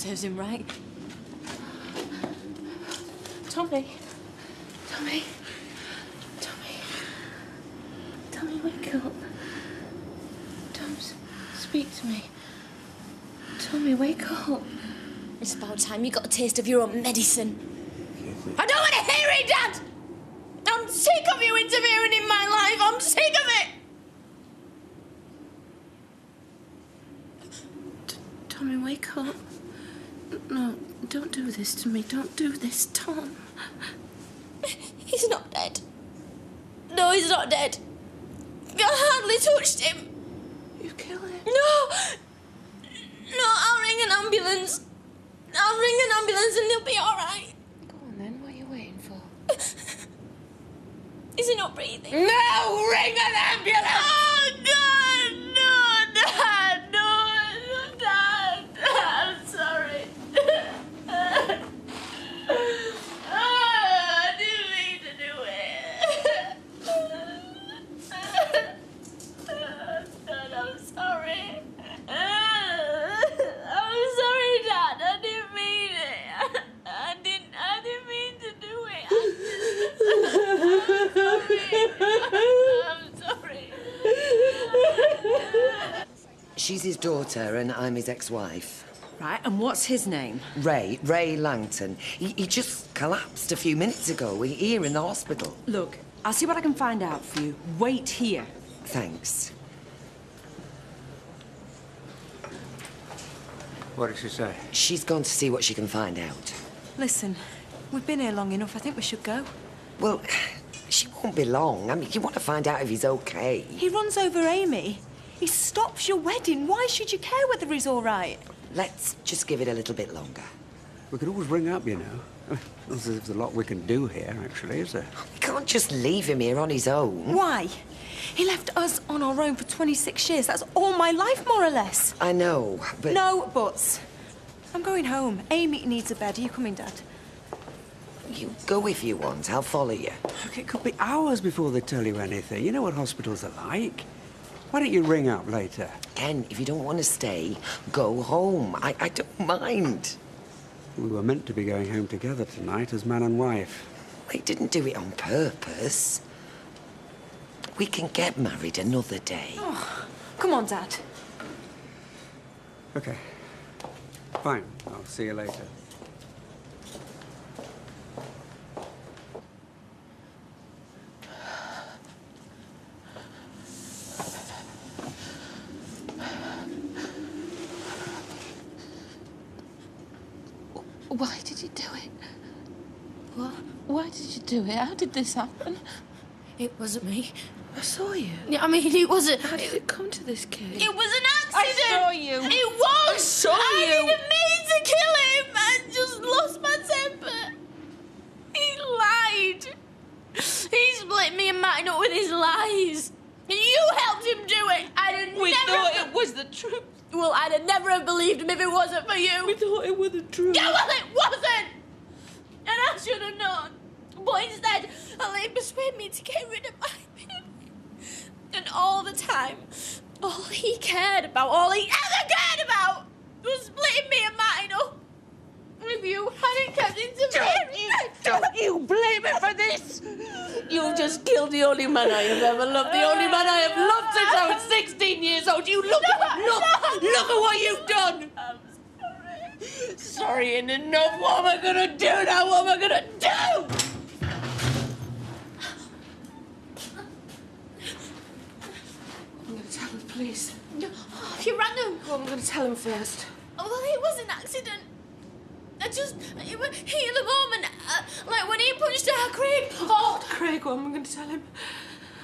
serves him right. Tommy. Tommy. Tommy. Tommy, wake up. Tom, speak to me. Tommy, wake up. It's about time you got a taste of your own medicine. I don't want to hear it, Dad! I'm sick of you interfering in my life. I'm sick of it. Tommy, wake up. No, don't do this to me. Don't do this, Tom. He's not dead. No, he's not dead. I hardly touched him. You killed him? No! No, I'll ring an ambulance. I'll ring an ambulance and he'll be all right. Go on then, what are you waiting for? Is he not breathing? No! Ring an ambulance! Oh, God! No, Dad! No, Dad! I'm sorry. I didn't mean to do it. Dad, I'm sorry. I'm sorry, Dad. I didn't mean it. I didn't mean to do it. I'm sorry. She's his daughter and I'm his ex-wife. Right, and what's his name? Ray Langton. He just collapsed a few minutes ago here in the hospital. Look, I'll see what I can find out for you. Wait here. Thanks. What did she say? She's gone to see what she can find out. Listen, we've been here long enough. I think we should go. Well, she won't be long. I mean, you want to find out if he's okay. He runs over Amy. He stops your wedding. Why should you care whether he's all right? Let's just give it a little bit longer. We could always ring up, you know. There's a lot we can do here, actually, is there? We can't just leave him here on his own. Why? He left us on our own for 26 years. That's all my life, more or less. I know, but... No buts. I'm going home. Amy needs a bed. Are you coming, Dad? You go if you want. I'll follow you. Look, it could be hours before they tell you anything. You know what hospitals are like. Why don't you ring up later? Ken, if you don't want to stay, go home. I don't mind. We were meant to be going home together tonight as man and wife. We didn't do it on purpose. We can get married another day. Oh, come on, Dad. Okay. Fine. I'll see you later. Why did you do it? What? Why did you do it? How did this happen? It wasn't me. I saw you. Yeah, I mean, it wasn't... How did it come to this kid? It was an accident! I saw you. It was! I saw you. I didn't mean to kill him! I just lost my temper. He lied. He split me and Martin up with his lies. You helped him do it. We thought it was the truth. Well, I'd have never have believed him if it wasn't for you. We thought it was the truth. Yeah, well, it wasn't! And I should have known. But instead, I let him persuade me to get rid of my baby. And all the time, all he cared about, all he ever cared about, was splitting me and Martin up. If you hadn't kept interfering... Don't you blame me for this! You've just killed the only man I have ever loved, the only man I have loved since I was 16 years old. You look at what you've done! I'm sorry. Sorry ain't enough. What am I gonna do now? What am I gonna do? I'm gonna tell him, please. Oh, you random. Well, I'm gonna tell him first. Well, it was an accident. I just... It was heat of the moment. Like when he punched our Craig. Oh, Craig, what am I gonna tell him?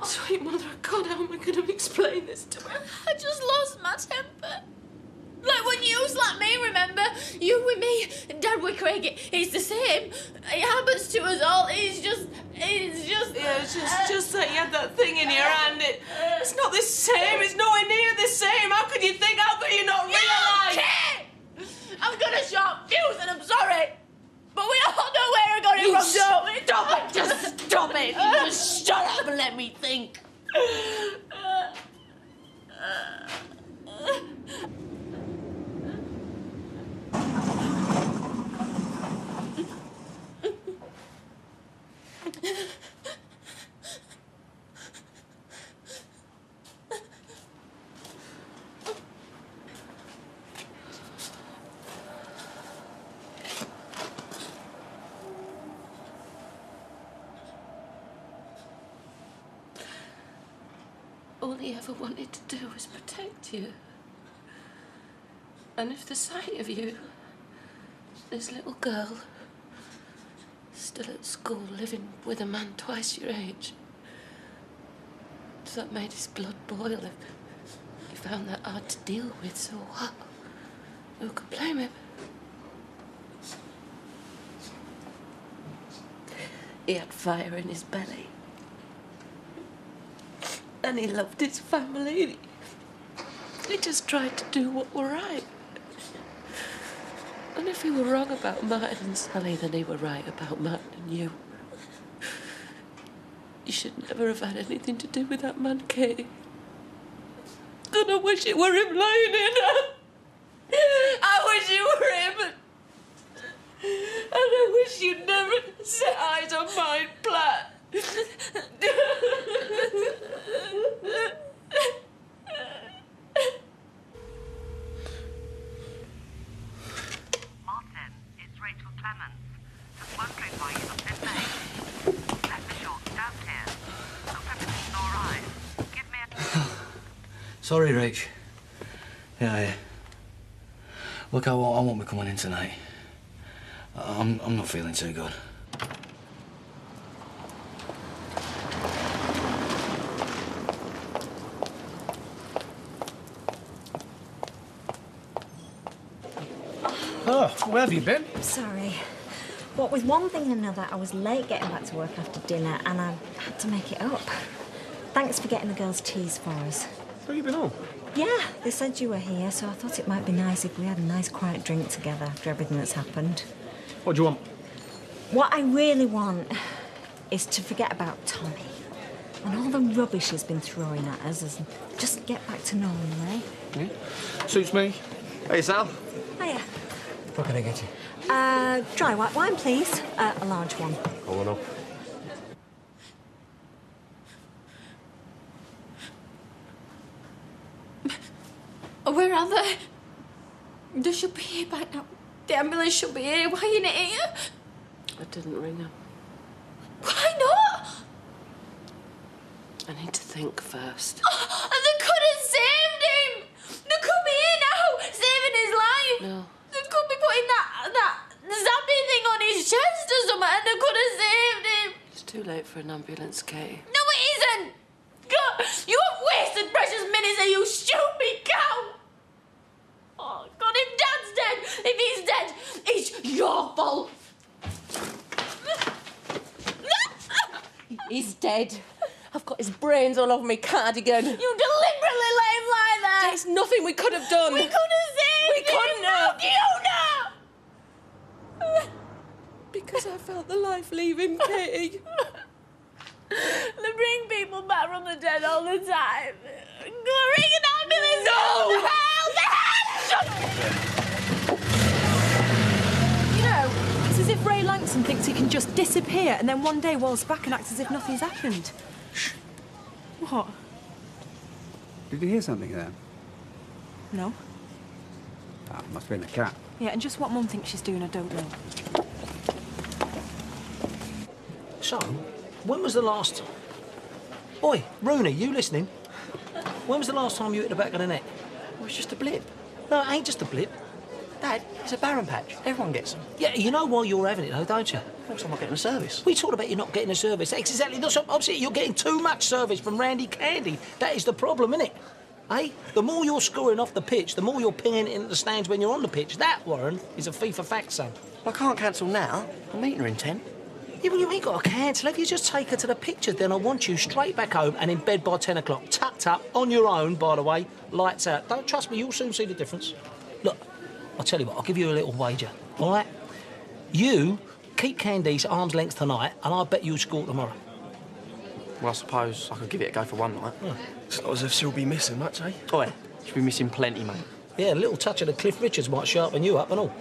Sweet mother of God, how am I gonna explain this to him? I just lost my temper. Like when you slapped me, remember? You with me, Dad with Craig, it's the same. It happens to us all. It's just... Yeah, it's just that you had that thing in your hand. It's not the same. It's nowhere near the same. How could you think? How could you not realise? Okay. I'm gonna short fuse and I'm sorry. But we all know where I got it from, don't we? Stop it! Just stop it! You just shut up and let me think. he ever wanted to do was protect you. And if the sight of you, this little girl, still at school, living with a man twice your age, if that made his blood boil, if he found that hard to deal with, so what? Who could blame him? He had fire in his belly. And he loved his family. He just tried to do what were right. And if he were wrong about Martin and Sally, then he were right about Martin and you. You should never have had anything to do with that man, Katy. And I wish it were him lying in her. I wish it were him. And I wish you'd never set eyes on my plat. Martin, it's Rachel Clements. Just wondering why you're not in late. Left the short stabbed here. Hope everything's all right. Give me a... Sorry, Rach. Yeah. Look, I won't be coming in tonight. I'm not feeling too good. Oh, where have you been? Sorry. What with one thing and another, I was late getting back to work after dinner and I had to make it up. Thanks for getting the girls' teas for us. Where you been on? Yeah, they said you were here, so I thought it might be nice if we had a nice quiet drink together after everything that's happened. What do you want? What I really want is to forget about Tommy and all the rubbish he's been throwing at us and just get back to normal, eh? Yeah. Suits me. Hey, Sal. Hiya. What can I get you? Dry white wine, please. A large one. Hold on. Where are they? They should be here by now. The ambulance should be here. Why are you not here? I didn't ring him. Why not? I need to think first. Oh, they could have saved him. They could be here now, saving his life. No. They could be putting that zappy thing on his chest or something, and they could have saved him. It's too late for an ambulance, Katy. No, it isn't. God, you have wasted precious minutes, and you stupid cow. Oh, God, if Dad's dead, if he's dead, it's your fault. He's dead. I've got his brains all over my cardigan. You deliberately let him lie there. There's nothing we could have done. We could have saved We couldn't have. You know. Because I felt the life leaving Katy. They bring people back from the dead all the time. Go ring an ambulance. No! Shut up! You know, it's as if Ray Langston thinks he can just disappear and then one day waltz back and act as if nothing's happened. Shh. What? Did you hear something there? No. Ah, must have been a cat. Yeah, and just what Mum thinks she's doing, I don't know. So, when was the last... Oi, Rooney, you listening? When was the last time you hit the back of the neck? Well, it's just a blip. No, it ain't just a blip. Dad, it's a barren patch. Everyone gets them. Yeah, you know why you're having it, though, don't you? Also, I'm not getting a service. We talked about you not getting a service. That's exactly the opposite. You're getting too much service from Randy Candy. That is the problem, innit? Eh? The more you're scoring off the pitch, the more you're pinging it into the stands when you're on the pitch. That, Warren, is a FIFA fact, son. I can't cancel now. I'm meeting her in 10. Yeah, well, you ain't got to cancel. If you just take her to the picture, then I want you straight back home and in bed by 10 o'clock. Tucked up, on your own, by the way, lights out. Don't trust me, you'll soon see the difference. Look, I'll tell you what, I'll give you a little wager, all right? You keep Candice at arm's length tonight, and I'll bet you'll score tomorrow. Well, I suppose I could give it a go for one night. Yeah. It's not as if she'll be missing much, eh? Oh, yeah. She'll be missing plenty, mate. Yeah, a little touch of the Cliff Richards might sharpen you up and all.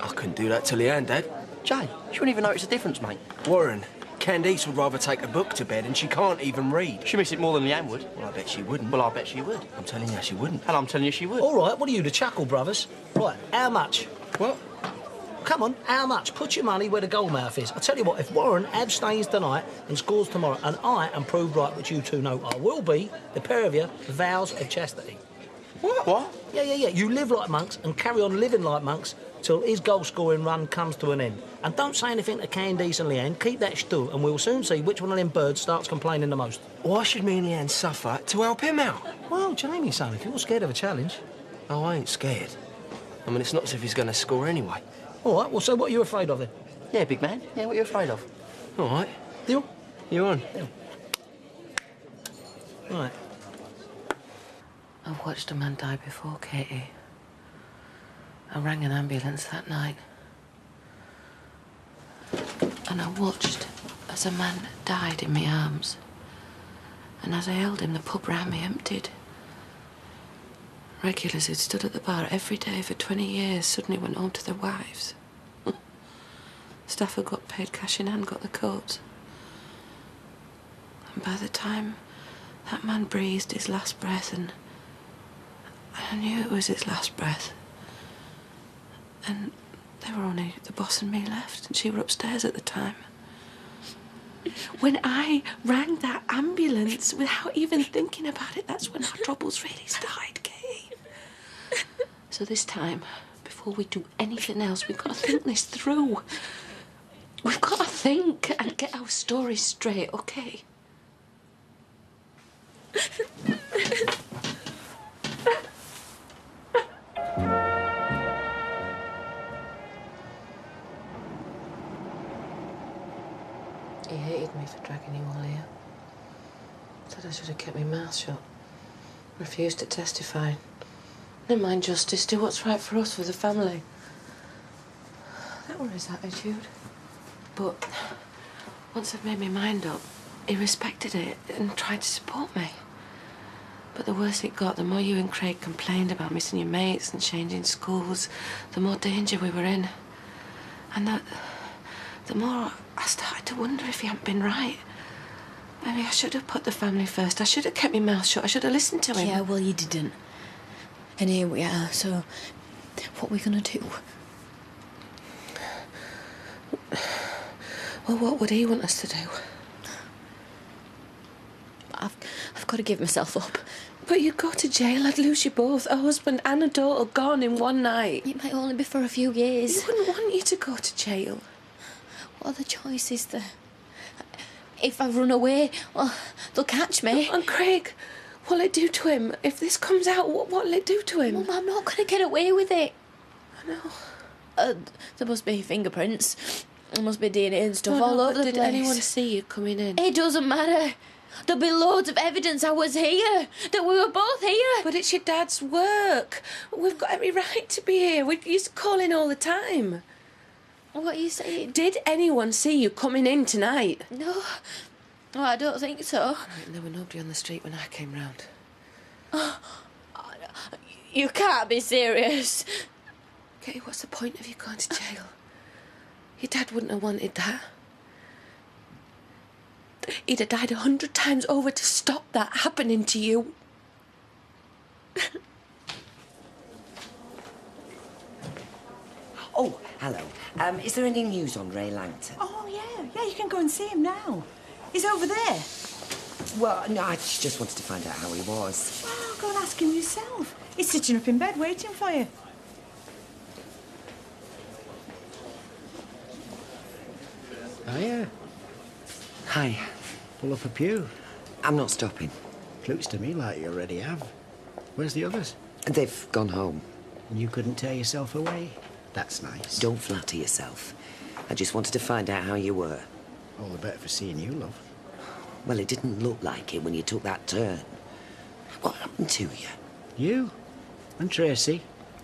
I couldn't do that to Leanne, Dad. Jay, she wouldn't even notice the difference, mate. Warren, Candice would rather take a book to bed and she can't even read. She'd miss it more than Leanne would. Well, I bet she wouldn't. Well, I bet she would. I'm telling you, she wouldn't. And I'm telling you she would. All right, what are you, the Chuckle Brothers? Right, how much? What? come on, how much? Put your money where the gold mouth is. I tell you what, if Warren abstains tonight and scores tomorrow, and I am proved right, which you two know I will be, the pair of you, vows of chastity. What? Yeah. You live like monks and carry on living like monks till his goal-scoring run comes to an end. And don't say anything to Candice and Leanne. Keep that still, and we'll soon see which one of them birds starts complaining the most. Why should me and Leanne suffer to help him out? Well, Jamie, son, if you're scared of a challenge... Oh, I ain't scared. I mean, it's not as if he's going to score anyway. All right, well, so what are you afraid of then? Yeah, big man. Yeah, what are you afraid of? All right. Deal? You're on. Deal. Right. I've watched a man die before, Katy. I rang an ambulance that night. And I watched as a man died in my arms. And as I held him, the pub round me emptied. Regulars who'd stood at the bar every day for 20 years suddenly went home to their wives. Staff who got paid cash in hand got the coats. And by the time that man breathed his last breath, and I knew it was his last breath, and there were only the boss and me left, and she were upstairs at the time. When I rang that ambulance without even thinking about it, that's when our troubles really started, Katy. So this time, before we do anything else, we've got to think this through. We've got to think and get our story straight, okay? He hated me for dragging you all here. Said I should have kept my mouth shut. Refused to testify. Never mind justice, do what's right for us, for the family. That were his attitude. But once I'd made my mind up, he respected it and tried to support me. But the worse it got, the more you and Craig complained about missing your mates and changing schools, the more danger we were in. And the more I started to wonder if he hadn't been right. Maybe I should have put the family first. I should have kept my mouth shut. I should have listened to him. Yeah, well, you didn't. And here we are, so what are we gonna do? Well, what would he want us to do? I've got to give myself up. But you'd go to jail. I'd lose you both. A husband and a daughter gone in one night. It might only be for a few years. He wouldn't want you to go to jail. What are the choices there? If I run away, well, they'll catch me. And Craig, what'll it do to him? If this comes out, what'll it do to him? Mum, I'm not going to get away with it. I know. There must be fingerprints. There must be DNA and stuff all over the place. Did anyone see you coming in? It doesn't matter. There'll be loads of evidence I was here, that we were both here. But it's your dad's work. We've got every right to be here. We used to call in all the time. What are you saying? Did anyone see you coming in tonight? No. Oh, I don't think so. Right, there were nobody on the street when I came round. You can't be serious. Katy, what's the point of you going to jail? Your dad wouldn't have wanted that. He'd have died 100 times over to stop that happening to you. Oh, hello. Is there any news on Ray Langton? Oh, yeah, you can go and see him now. He's over there. Well, no, I just wanted to find out how he was. Well, go and ask him yourself. He's sitting up in bed waiting for you. Hiya. Hi. Pull up a pew. I'm not stopping. Looks to me like you already have. Where's the others? They've gone home. And you couldn't tear yourself away? That's nice. Don't flatter yourself. I just wanted to find out how you were. All the better for seeing you, love. Well, it didn't look like it when you took that turn. What happened to you? You and Tracy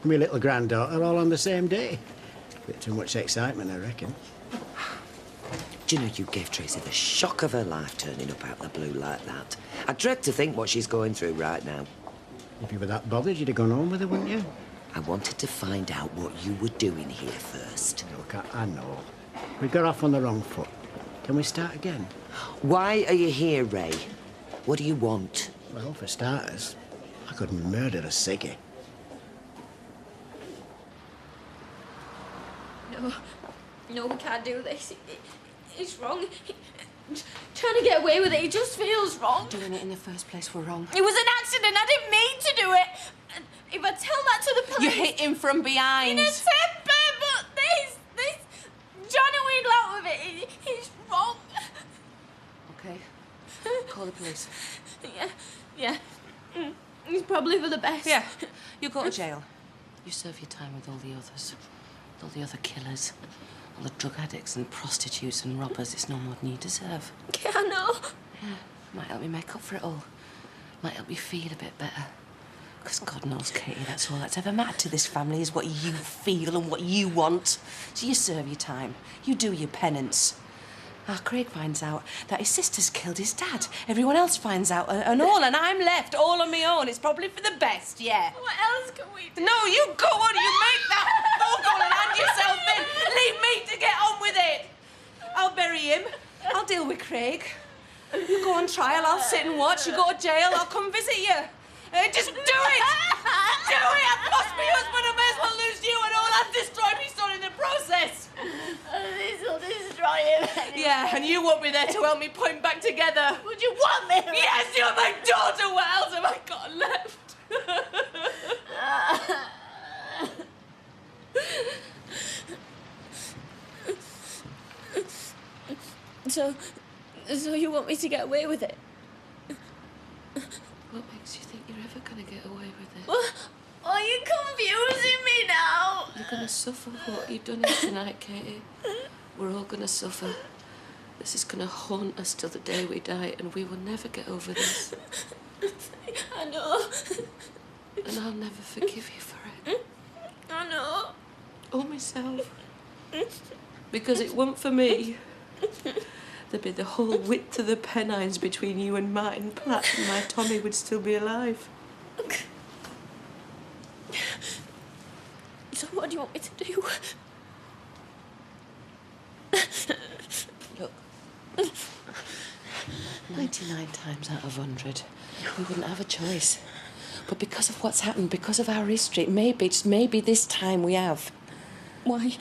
and my little granddaughter all on the same day. Bit too much excitement, I reckon. Do you know, you gave Tracy the shock of her life turning up out of the blue like that. I dread to think what she's going through right now. If you were that bothered, you'd have gone home with her, wouldn't you? I wanted to find out what you were doing here first. Look, I know. We got off on the wrong foot. Can we start again? Why are you here, Ray? What do you want? Well, for starters, I couldn't murder a ciggy. No, we can't do this. It's wrong. Trying to get away with it, it just feels wrong. Doing it in the first place, we're wrong. It was an accident. I didn't mean to do it. And if I tell that to the police... You hit him from behind. In a temper, but this... Trying to wiggle out of it, it's wrong. Okay. Call the police. Yeah. It's probably for the best. Yeah. You go to jail. You serve your time with all the others. With all the other killers. All the drug addicts and prostitutes and robbers. It's no more than you deserve. Yeah, I know. Yeah. Might help you make up for it all. Might help you feel a bit better. Because God knows, Katy, that's all that's ever mattered to this family is what you feel and what you want. So you serve your time. You do your penance. Craig finds out that his sister's killed his dad. Everyone else finds out and I'm left all on my own. It's probably for the best, yeah. What else can we do? No, you go on, you make that phone call and hand yourself in. Leave me to get on with it. I'll bury him. I'll deal with Craig. You go on trial, I'll sit and watch. You go to jail, I'll come visit you. Just do it! Do it! I've lost my husband, I may as well lose you and all that. Destroy me son in the process. This will destroy him. Yeah, and you won't be there to help me put him back together. Would you want me? Yes, you're my daughter. What else have I got left? So you want me to get away with it? What makes you think you're ever going to get away with it? What? Are you confusing me now? You're going to suffer for what you've done here tonight, Katy. We're all going to suffer. This is going to haunt us till the day we die, and we will never get over this. I know. And I'll never forgive you for it. I know. Or myself. Because it weren't for me. There'd be the whole width of the Pennines between you and Martin Platt, and my Tommy would still be alive. So what do you want me to do? Look, 99 times out of 100, we wouldn't have a choice. But because of what's happened, because of our history, maybe, just maybe this time we have. Why?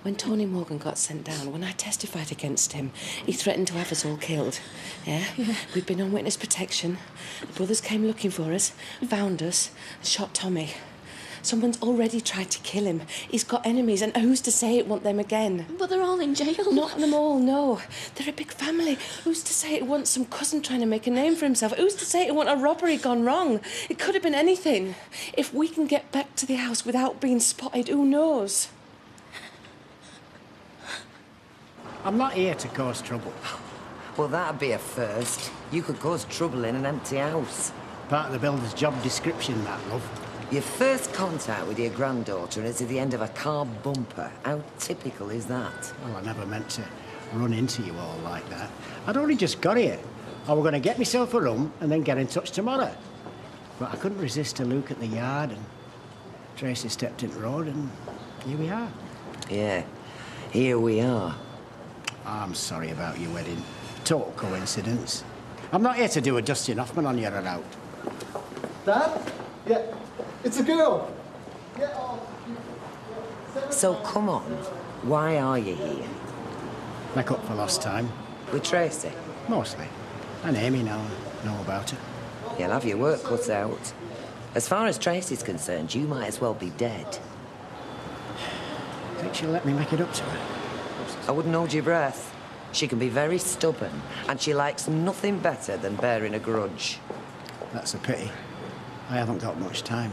When Tony Morgan got sent down, when I testified against him, he threatened to have us all killed. Yeah? We'd been on witness protection. The brothers came looking for us, found us, and shot Tommy. Someone's already tried to kill him. He's got enemies, and who's to say it want them again? But they're all in jail. Not them all, no. They're a big family. Who's to say it wants some cousin trying to make a name for himself? Who's to say it want a robbery gone wrong? It could have been anything. If we can get back to the house without being spotted, who knows? I'm not here to cause trouble. Well, that'd be a first. You could cause trouble in an empty house. Part of the builder's job description, that, love. Your first contact with your granddaughter is at the end of a car bumper. How typical is that? Well, I never meant to run into you all like that. I'd only just got here. I was going to get myself a room and then get in touch tomorrow. But I couldn't resist a look at the yard, and Tracy stepped in the road, and here we are. Yeah, here we are. I'm sorry about your wedding. Total coincidence. I'm not here to do a Dustin Hoffman on your out. Dad? Yeah, it's a girl. Yeah, So, come on. Why are you here? Make up for lost time. With Tracy? Mostly. And Amy now know about her. You'll have your work cut out. As far as Tracy's concerned, you might as well be dead. Think she'll let me make it up to her? I wouldn't hold your breath. She can be very stubborn, and she likes nothing better than bearing a grudge. That's a pity. I haven't got much time.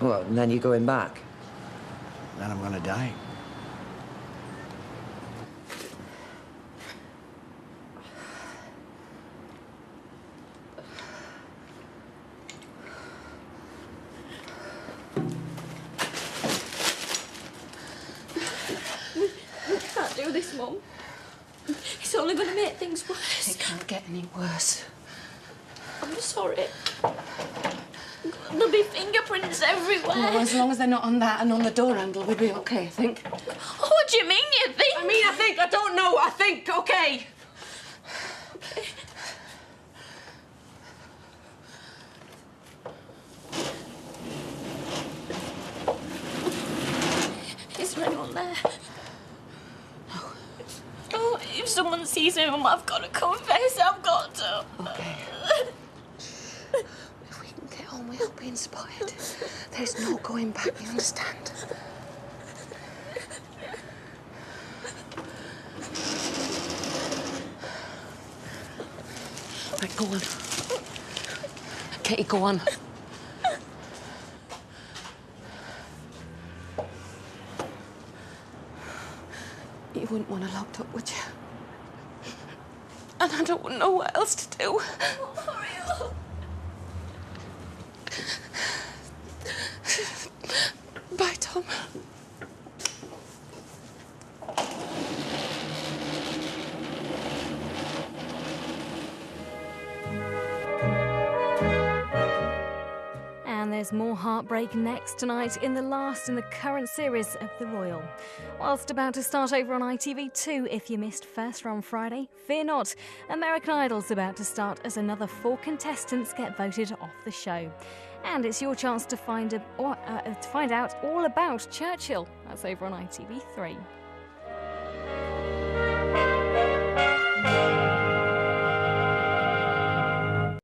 Well, and then you're going back? Then I'm gonna die. We can't do this, Mum. It's only going to make things worse. It can't get any worse. I'm sorry. There'll be fingerprints everywhere. Well, as long as they're not on that and on the door handle, we'll be okay, I think. Oh, what do you mean, you think? I think. I don't know. I think. Okay. Okay. Is there anyone there? sees me, Mum, I've got to confess. I've got to. Okay. If we can get on without being spotted, there's no going back, you understand? Right, go on. Katy, go on. You wouldn't want her locked up, would you? And I don't know what else to do. Hurry up. Bye, Tom. And there's more heartbreak next tonight in the last in the current series of The Royal. Whilst about to start over on ITV2, if you missed First Round Friday, fear not. American Idol's about to start as another 4 contestants get voted off the show. And it's your chance to find out all about Churchill. That's over on ITV3.